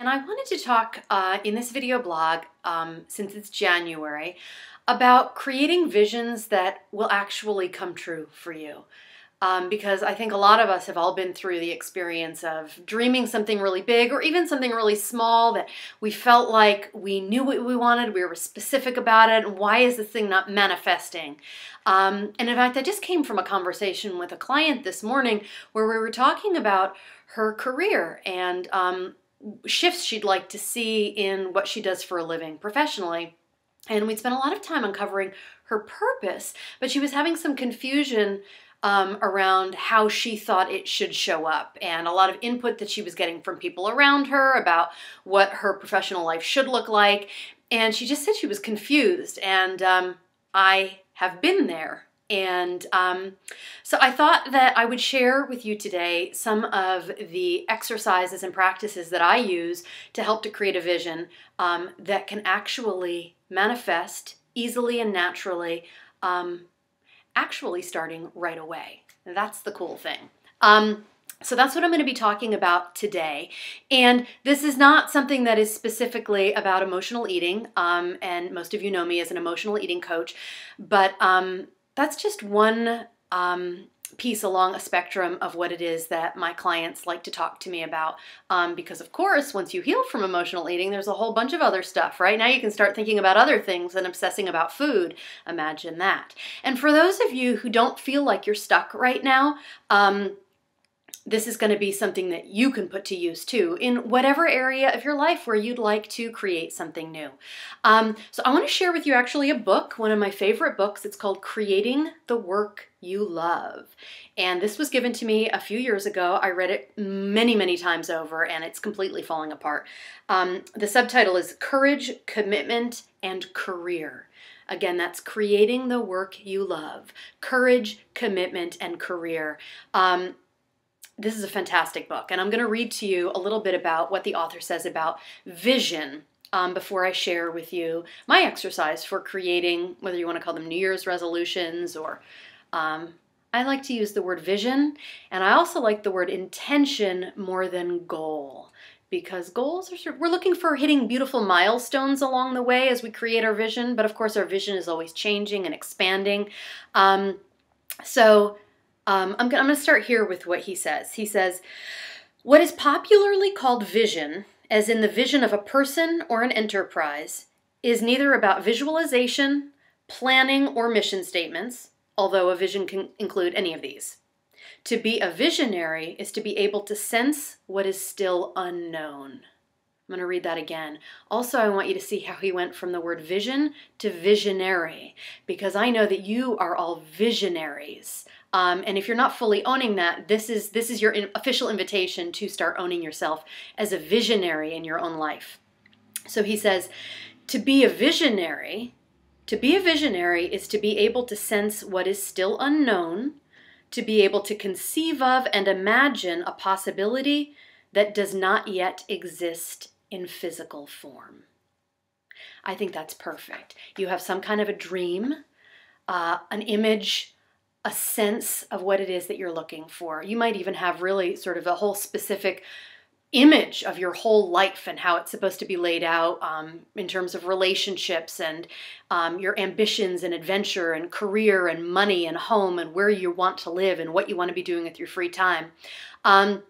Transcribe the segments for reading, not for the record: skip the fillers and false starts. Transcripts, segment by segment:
And I wanted to talk in this video blog, since it's January, about creating visions that will actually come true for you. Because I think a lot of us have all been through the experience of dreaming something really big or even something really small that we felt like we knew what we wanted, we were specific about it, and why is this thing not manifesting? And in fact, I just came from a conversation with a client this morning where we were talking about her career and shifts she'd like to see in what she does for a living professionally. And we'd spent a lot of time uncovering her purpose, but she was having some confusion around how she thought it should show up, and a lot of input that she was getting from people around her about what her professional life should look like. And she just said she was confused, and I have been there. And so I thought that I would share with you today some of the exercises and practices that I use to help to create a vision that can actually manifest easily and naturally, actually starting right away. And that's the cool thing. So that's what I'm going to be talking about today. And this is not something that is specifically about emotional eating. And most of you know me as an emotional eating coach, but that's just one piece along a spectrum of what it is that my clients like to talk to me about. Because of course, once you heal from emotional eating, there's a whole bunch of other stuff, right? Now you can start thinking about other things and obsessing about food. Imagine that. And for those of you who don't feel like you're stuck right now, this is going to be something that you can put to use too in whatever area of your life where you'd like to create something new. So I want to share with you actually a book, one of my favorite books. It's called Creating the Work You Love. And this was given to me a few years ago. I read it many, many times over, and it's completely falling apart. The subtitle is Courage, Commitment, and Career. Again, that's Creating the Work You Love. Courage, Commitment, and Career. This is a fantastic book, and I'm going to read to you a little bit about what the author says about vision before I share with you my exercise for creating, whether you want to call them New Year's resolutions, or I like to use the word vision, and I also like the word intention more than goal, because goals are we're looking for hitting beautiful milestones along the way as we create our vision, but of course our vision is always changing and expanding. I'm going to start here with what he says. He says, what is popularly called vision, as in the vision of a person or an enterprise, is neither about visualization, planning, or mission statements, although a vision can include any of these. To be a visionary is to be able to sense what is still unknown. I'm going to read that again. Also, I want you to see how he went from the word vision to visionary, because I know that you are all visionaries. And if you're not fully owning that, this is your official invitation to start owning yourself as a visionary in your own life. So he says, to be a visionary is to be able to sense what is still unknown, to be able to conceive of and imagine a possibility that does not yet exist in physical form. I think that's perfect. You have some kind of a dream, an image, a sense of what it is that you're looking for. You might even have really sort of a whole specific image of your whole life and how it's supposed to be laid out in terms of relationships and your ambitions and adventure and career and money and home and where you want to live and what you want to be doing with your free time. And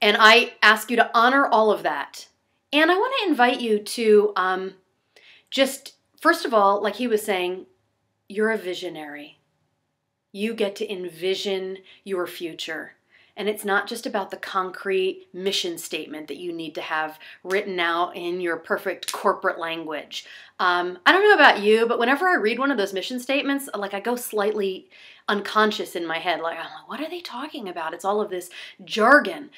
I ask you to honor all of that. And I want to invite you to just, first of all, like he was saying, you're a visionary. You get to envision your future. And it's not just about the concrete mission statement that you need to have written out in your perfect corporate language. I don't know about you, but whenever I read one of those mission statements, like I go slightly unconscious in my head, like, I'm like, what are they talking about? It's all of this jargon.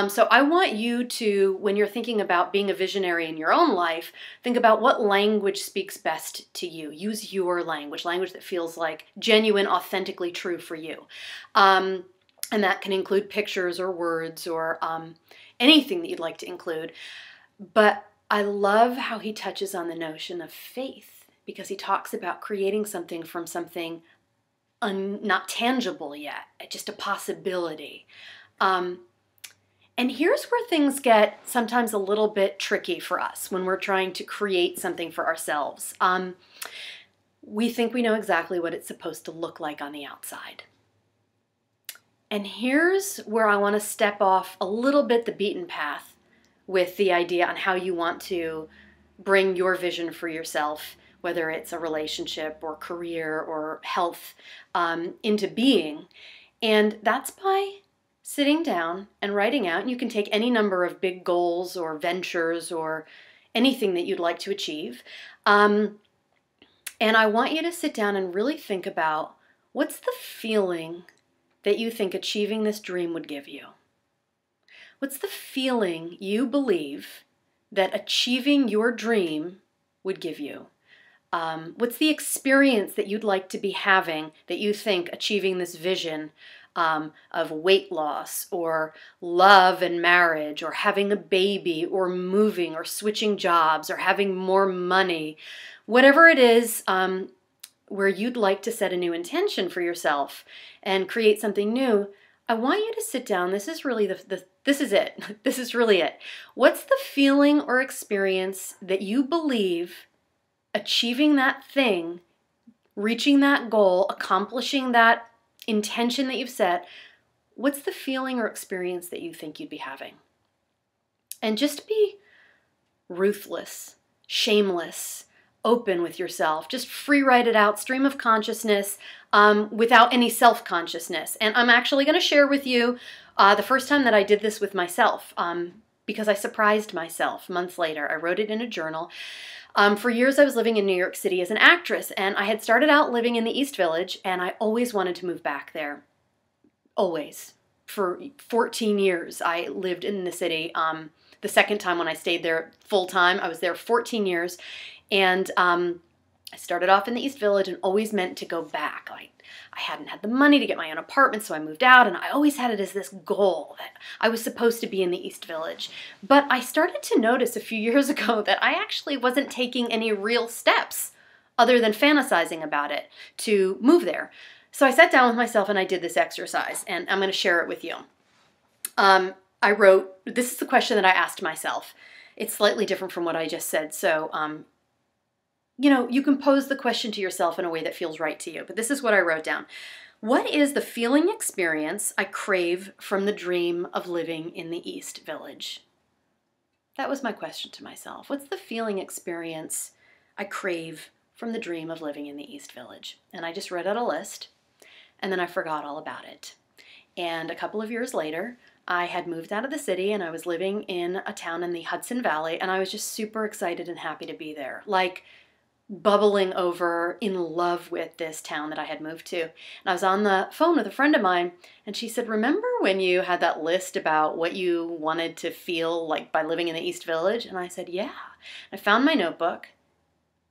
So I want you to, when you're thinking about being a visionary in your own life, think about what language speaks best to you. Use your language that feels like genuine, authentically true for you. And that can include pictures or words or anything that you'd like to include. But I love how he touches on the notion of faith, because he talks about creating something from something not tangible yet, just a possibility. And And here's where things get sometimes a little bit tricky for us when we're trying to create something for ourselves. We think we know exactly what it's supposed to look like on the outside. And here's where I want to step off a little bit the beaten path with the idea on how you want to bring your vision for yourself, whether it's a relationship or career or health, into being. And that's by sitting down and writing out. And you can take any number of big goals or ventures or anything that you'd like to achieve. And I want you to sit down and really think about, what's the feeling that you think achieving this dream would give you? What's the feeling you believe that achieving your dream would give you? What's the experience that you'd like to be having that you think achieving this vision of weight loss or love and marriage or having a baby or moving or switching jobs or having more money, whatever it is, where you'd like to set a new intention for yourself and create something new, I want you to sit down. This is really this is it. This is really it. What's the feeling or experience that you believe achieving that thing, reaching that goal, accomplishing that intention that you've set, what's the feeling or experience that you think you'd be having? And just be ruthless, shameless, open with yourself. Just free write it out, stream of consciousness, without any self-consciousness. And I'm actually going to share with you the first time that I did this with myself, because I surprised myself months later. I wrote it in a journal. For years I was living in New York City as an actress, and I had started out living in the East Village, and I always wanted to move back there. Always. For 14 years I lived in the city. The second time when I stayed there full time, I was there 14 years. And I started off in the East Village and always meant to go back. Like, I hadn't had the money to get my own apartment, so I moved out, and I always had it as this goal that I was supposed to be in the East Village. But I started to notice a few years ago that I actually wasn't taking any real steps other than fantasizing about it to move there. So I sat down with myself and I did this exercise, and I'm going to share it with you. I wrote, this is the question that I asked myself. It's slightly different from what I just said, so you can pose the question to yourself in a way that feels right to you. But this is what I wrote down. What is the feeling experience I crave from the dream of living in the East Village? That was my question to myself. What's the feeling experience I crave from the dream of living in the East Village? And I just read out a list, and then I forgot all about it. And a couple of years later, I had moved out of the city, and I was living in a town in the Hudson Valley, and I was just super excited and happy to be there. Like, bubbling over, in love with this town that I had moved to. And I was on the phone with a friend of mine, and she said, remember when you had that list about what you wanted to feel like by living in the East Village? And I said, yeah. I found my notebook,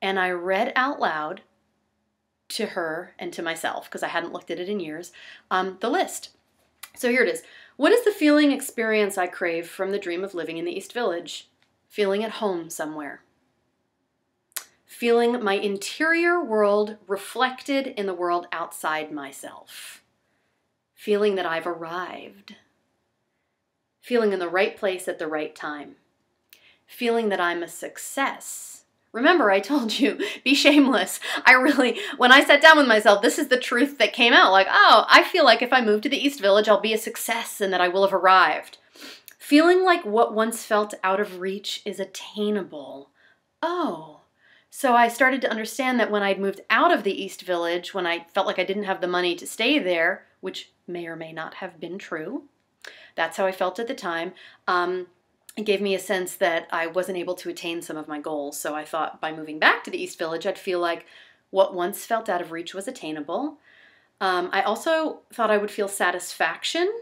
and I read out loud to her and to myself, because I hadn't looked at it in years, the list. So here it is. What is the feeling experience I crave from the dream of living in the East Village? Feeling at home somewhere. Feeling my interior world reflected in the world outside myself. Feeling that I've arrived. Feeling in the right place at the right time. Feeling that I'm a success. Remember, I told you, be shameless. When I sat down with myself, this is the truth that came out. Like, oh, I feel like if I move to the East Village, I'll be a success and that I will have arrived. Feeling like what once felt out of reach is attainable. Oh. So I started to understand that when I'd moved out of the East Village, when I felt like I didn't have the money to stay there, which may or may not have been true, that's how I felt at the time, it gave me a sense that I wasn't able to attain some of my goals. So I thought by moving back to the East Village, I'd feel like what once felt out of reach was attainable. I also thought I would feel satisfaction,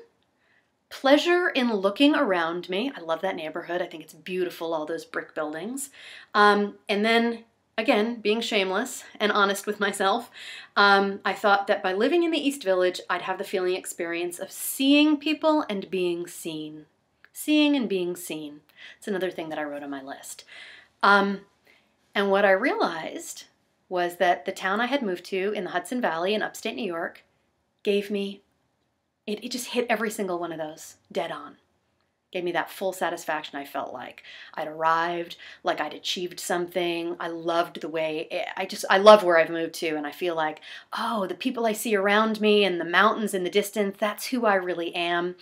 pleasure in looking around me. I love that neighborhood. I think it's beautiful, all those brick buildings. And then, again, being shameless and honest with myself, I thought that by living in the East Village, I'd have the feeling experience of seeing people and being seen. Seeing and being seen. It's another thing that I wrote on my list. And what I realized was that the town I had moved to in the Hudson Valley in upstate New York gave me, it just hit every single one of those dead on. Gave me that full satisfaction. I felt like I'd arrived, like I'd achieved something. I loved the way, I love where I've moved to, and I feel like, oh, the people I see around me and the mountains in the distance, that's who I really am.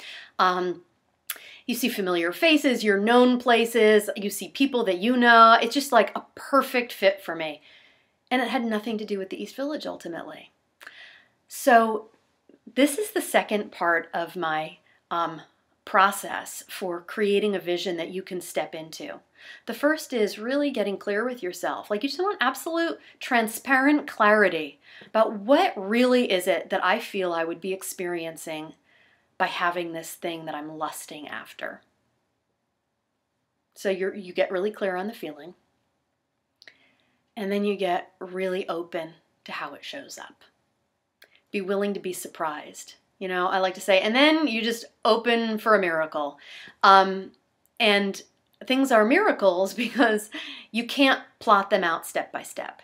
You see familiar faces, you're known places, you see people that you know. It's just like a perfect fit for me. And it had nothing to do with the East Village ultimately. So this is the second part of my process for creating a vision that you can step into. The first is really getting clear with yourself. Like, you just want absolute transparent clarity about what really is it that I feel I would be experiencing by having this thing that I'm lusting after. So you get really clear on the feeling, and then you get really open to how it shows up. Be willing to be surprised. You know, I like to say, and then you just open for a miracle. And things are miracles because you can't plot them out step by step,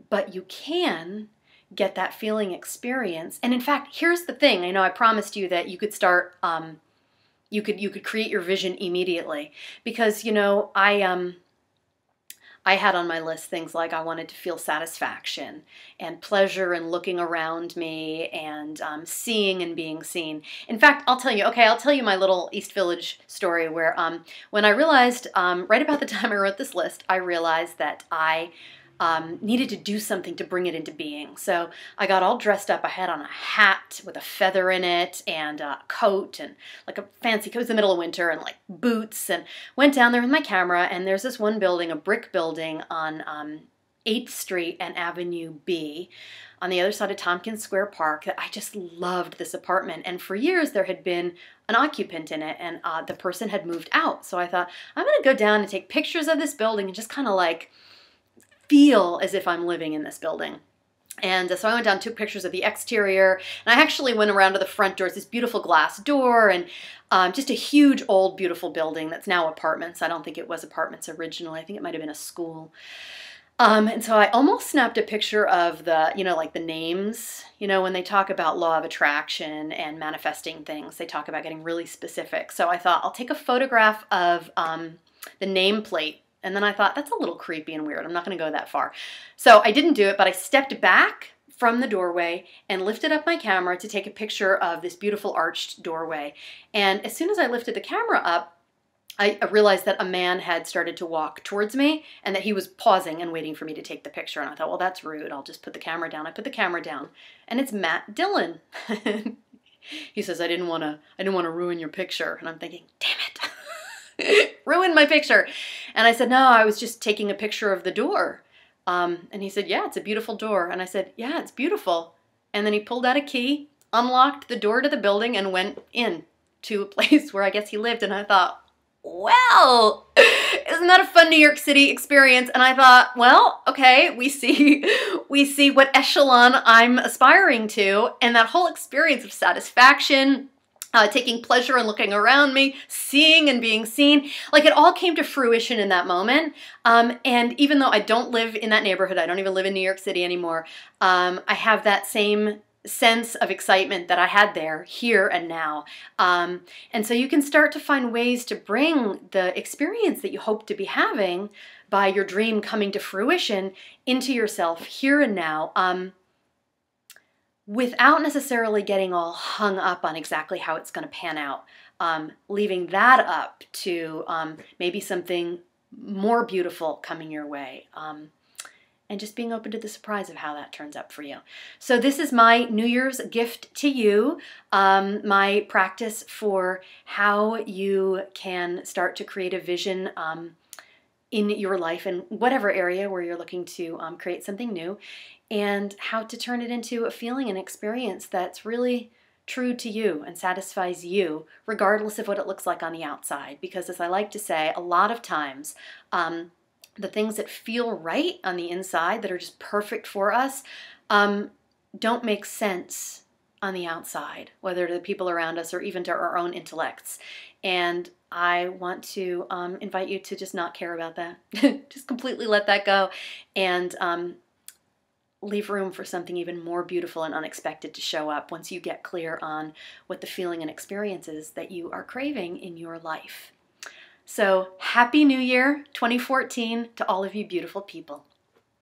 but you can get that feeling experience. And in fact, here's the thing. I know I promised you that you could start, you could create your vision immediately, because, you know, I had on my list things like I wanted to feel satisfaction and pleasure in looking around me and seeing and being seen. In fact, I'll tell you my little East Village story where when I realized, right about the time I wrote this list, I realized that I needed to do something to bring it into being. So I got all dressed up. I had on a hat with a feather in it and a coat and like a fancy coat. It was the middle of winter, and like boots, and went down there with my camera. And there's this one building, a brick building on 8th Street and Avenue B on the other side of Tompkins Square Park, that I just loved this apartment. And for years there had been an occupant in it, and the person had moved out. So I thought, I'm going to go down and take pictures of this building and just kind of like feel as if I'm living in this building. And so I went down, took pictures of the exterior, and I actually went around to the front door. It's this beautiful glass door, and just a huge old beautiful building that's now apartments. I don't think it was apartments originally. I think it might have been a school. And so I almost snapped a picture of the, you know, like the names, you know, when they talk about law of attraction and manifesting things, they talk about getting really specific. So I thought I'll take a photograph of the nameplate. And then I thought, that's a little creepy and weird. I'm not going to go that far. So I didn't do it, but I stepped back from the doorway and lifted up my camera to take a picture of this beautiful arched doorway. And as soon as I lifted the camera up, I realized that a man had started to walk towards me and that he was pausing and waiting for me to take the picture. And I thought, well, that's rude. I'll just put the camera down. I put the camera down, and it's Matt Dillon. He says, I didn't want to ruin your picture. And I'm thinking, damn it. Ruined my picture. And I said, no, I was just taking a picture of the door. And he said, yeah, it's a beautiful door. And I said, yeah, it's beautiful. And then he pulled out a key, unlocked the door to the building, and went in to a place where I guess he lived. And I thought, well, isn't that a fun New York City experience? And I thought, well, okay, we see what echelon I'm aspiring to. And that whole experience of satisfaction, taking pleasure in looking around me, seeing and being seen. Like, it all came to fruition in that moment. And even though I don't live in that neighborhood, I don't even live in New York City anymore, I have that same sense of excitement that I had there, here and now. And so you can start to find ways to bring the experience that you hope to be having by your dream coming to fruition into yourself here and now. Without necessarily getting all hung up on exactly how it's going to pan out, leaving that up to maybe something more beautiful coming your way, and just being open to the surprise of how that turns up for you. So this is my New Year's gift to you, my practice for how you can start to create a vision in your life in whatever area where you're looking to create something new, and how to turn it into a feeling and experience that's really true to you and satisfies you, regardless of what it looks like on the outside. Because as I like to say, a lot of times, the things that feel right on the inside, that are just perfect for us, don't make sense on the outside, whether to the people around us or even to our own intellects. And I want to invite you to just not care about that. Just completely let that go, and leave room for something even more beautiful and unexpected to show up once you get clear on what the feeling and experience is that you are craving in your life. So, Happy New Year 2014 to all of you beautiful people.